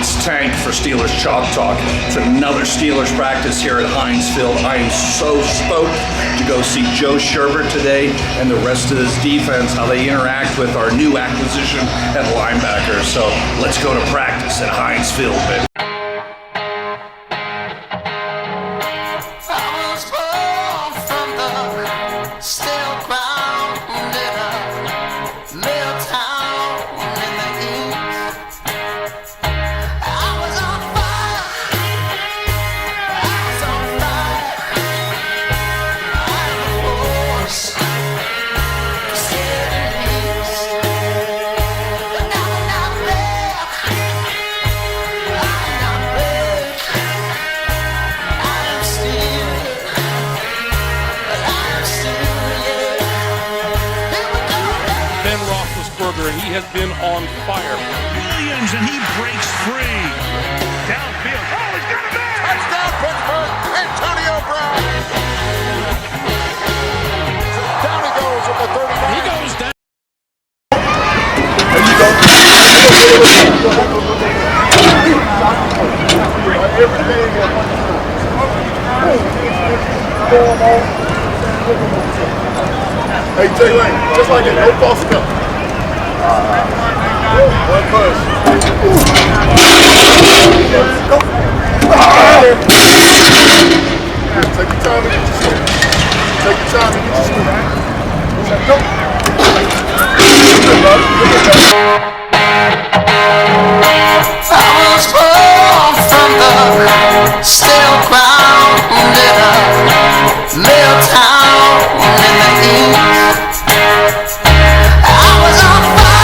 It's Tank for Steelers Chalk Talk. It's another Steelers practice here at Heinz Field. I am so stoked to go see Joe Sherbert today and the rest of this defense, how they interact with our new acquisition at linebacker. So let's go to practice at Heinz Field, baby. And he has been on fire. Williams, and he breaks free. Downfield. Oh, he's got it back! Touchdown, Pittsburgh! Antonio Brown! Down he goes at the 39. He goes down. There you go. Hey, Jay Lane, just like that, no false count. One push. Go. Take your time and get your scoop. Take your time and get your scoop. Go. I was born from the still grounded up little town in the east. I was on fire.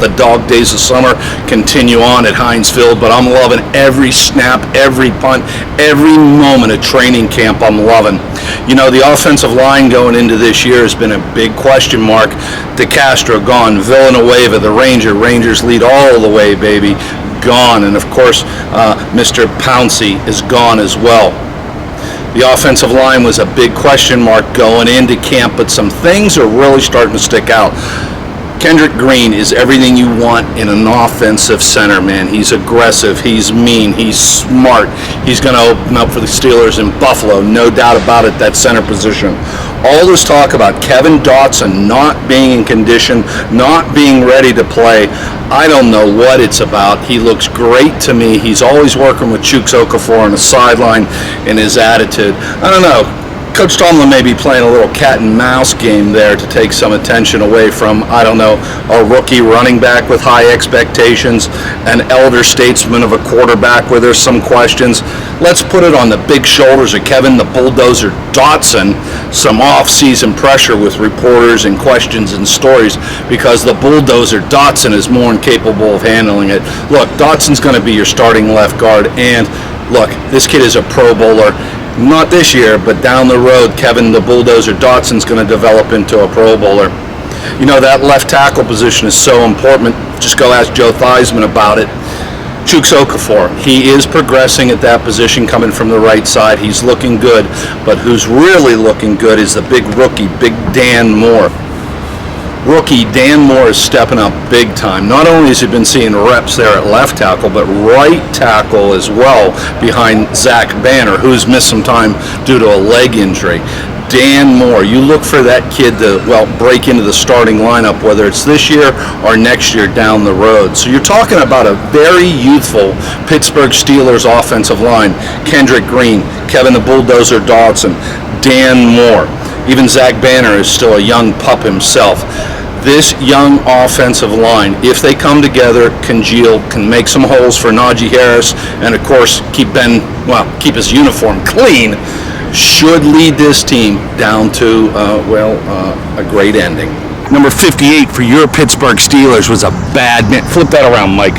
The dog days of summer continue on at Heinz Field, but I'm loving every snap, every punt, every moment of training camp. I'm loving. You know, the offensive line going into this year has been a big question mark. DeCastro gone, Villanueva, the Rangers lead all the way, baby, gone, and of course, Mr. Pouncey is gone as well. The offensive line was a big question mark going into camp, but some things are really starting to stick out. Kendrick Green is everything you want in an offensive center, man. He's aggressive, he's mean, he's smart. He's going to open up for the Steelers in Buffalo, no doubt about it, that center position. All this talk about Kevin Dotson not being in condition, not being ready to play, I don't know what it's about. He looks great to me. He's always working with Chuks Okafor on the sideline in his attitude. I don't know. Coach Tomlin may be playing a little cat and mouse game there to take some attention away from, I don't know, a rookie running back with high expectations, an elder statesman of a quarterback where there's some questions. Let's put it on the big shoulders of Kevin the Bulldozer Dotson, some off-season pressure with reporters and questions and stories, because the Bulldozer Dotson is more than capable of handling it. Look, Dotson's going to be your starting left guard, and look, this kid is a Pro Bowler. Not this year, but down the road, Kevin the Bulldozer Dotson's going to develop into a Pro Bowler. You know, that left tackle position is so important. Just go ask Joe Theismann about it. Chuks Okafor, he is progressing at that position coming from the right side. He's looking good, but who's really looking good is the big rookie, Big Dan Moore. Rookie Dan Moore is stepping up big time. Not only has he been seeing reps there at left tackle, but right tackle as well behind Zach Banner, who's missed some time due to a leg injury. Dan Moore, you look for that kid to, well, break into the starting lineup, whether it's this year or next year down the road. So you're talking about a very youthful Pittsburgh Steelers offensive line. Kendrick Green, Kevin the Bulldozer Dotson, Dan Moore. Even Zach Banner is still a young pup himself. This young offensive line, if they come together, congeal, can make some holes for Najee Harris, and of course keep his uniform clean, should lead this team down to a great ending. Number 58 for your Pittsburgh Steelers was a bad man. Flip that around, Mike.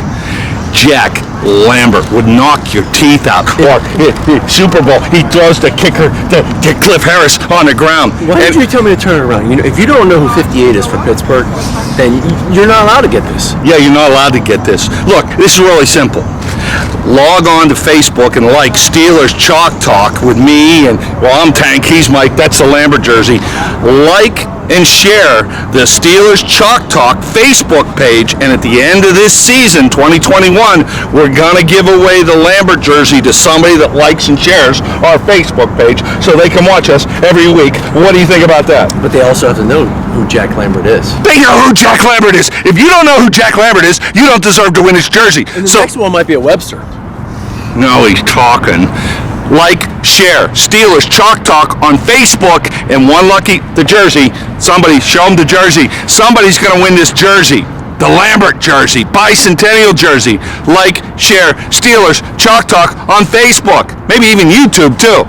Jack Lambert would knock your teeth out. Or Super Bowl, he throws the kicker to Cliff Harris on the ground. Why did you tell me to turn it around? You know, if you don't know who 58 is for Pittsburgh, then you're not allowed to get this. Yeah, you're not allowed to get this. Look, this is really simple. Log on to Facebook and like Steelers Chalk Talk with me and, well, I'm Tank, he's Mike, that's the Lambert jersey. Like and share the Steelers Chalk Talk Facebook page, and at the end of this season, 2021, we're going to give away the Lambert jersey to somebody that likes and shares our Facebook page so they can watch us every week. What do you think about that? But they also have to know who Jack Lambert is. They know who Jack Lambert is. If you don't know who Jack Lambert is, you don't deserve to win his jersey. And the next one might be a Webster. No, he's talking. Like, share Steelers Chalk Talk on Facebook, and one lucky, the jersey. Somebody, show them the jersey. Somebody's going to win this jersey. The Lambert jersey, bicentennial jersey. Like, share Steelers Chalk Talk on Facebook. Maybe even YouTube, too.